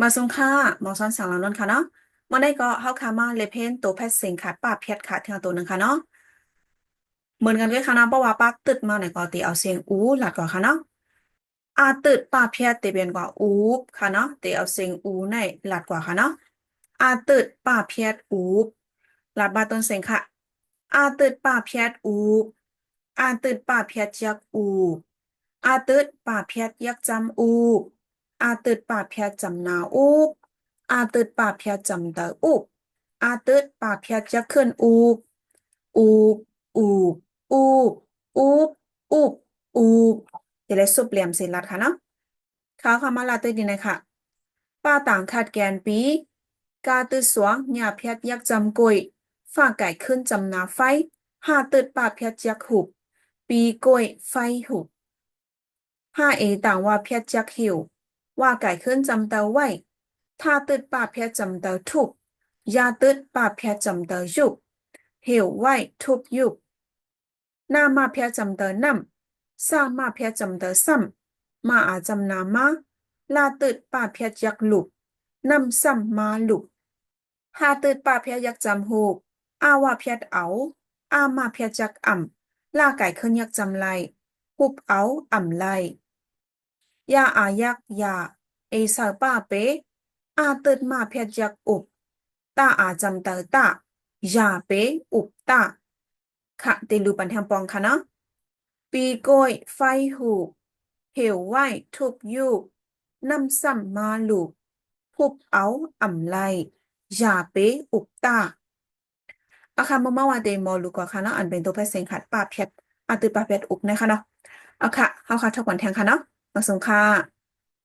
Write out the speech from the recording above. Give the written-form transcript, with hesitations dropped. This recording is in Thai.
มาส่งค่ะหมอซ้อนสั่งเรานนค่ะเนาะมาได้ก็เฮาค่ะมาเลเพนตัวแพทย์เสียงขาดป้าเพียดขาดเท่าตัวหนึ่งค่ะเนาะเหมือนกันก็ค่ะเนาะเพราะว่าปากตึดมาไหนก็ตีเอาเสียงอูหลัดก่อนค่ะเนาะตึดป้าเพียดตีเป็นกว่าอูบค่ะเนาะตีเอาเสียงอูในหลัดกว่าค่ะเนาะตึดป้าเพียดอูบหลัดบาต้นเสียงค่ะตึดป้าเพียดอูบตึดป้าเพียดยักอูบตึดป้าเพียดยักจำอูบตึดป้าเพียดจำนาอูบ ตึดป่าเพียจำเตออุบตึดป่าเพียจะขึ้นอูบอูบอูบอูบอูบอูบเดี๋ยวเลยสุบเหลี่ยมเสร็จแล้วค่ะเนาะข้าวคำมาลาตัวดีนะคะป้าต่างขาดแกนปีกาตือสวงหยาเพียยักจำกุยฝ้าไก่ขึ้นจำนาไฟหาตึดป่าเพียยักหุบปีกุยไฟหุบต่างว่าเพียจักหิวว่าไก่ขึ้นจำเตาไว้ถ้าตึดป่าเพียจำเตาทุบยาตึดป่าเพียจำเตายุบหิวไว้ทุบยุบหน้ามาเพียจำเตานำสร้างมาเพียจำเตาซ้ำมาอาจำนามาลาตึดป่าเพียจักหลุบนำซ้ำมาหลุบหาตึดป่าเพียยักจำหูว่าเพียดเอามาเพียจักอ่ำลาไก่ขึ้นยักจำไลหุบเอาอ่ำไล ยาอายักยาสาวป้าเปตึดมาเพียจักอุบตาจำเตอตายาเปอุบตาค่ะติลูปันแทงปองค่ะเนาะปีโกยไฟหูเหวไหวทุบยูน้ำซ้ำมาลูกพุบเอาอ่ำไลยาเปอุบตาค่ะมาว่าเดมอลูกค่ะเนาะอันเป็นตัวแพทย์เสียงขัดป้าเพียดตึดป้าเพียดอุบนะคะเนาะค่ะเฮาค่ะทุกวันแทงค่ะเนาะมาส่งค่ะ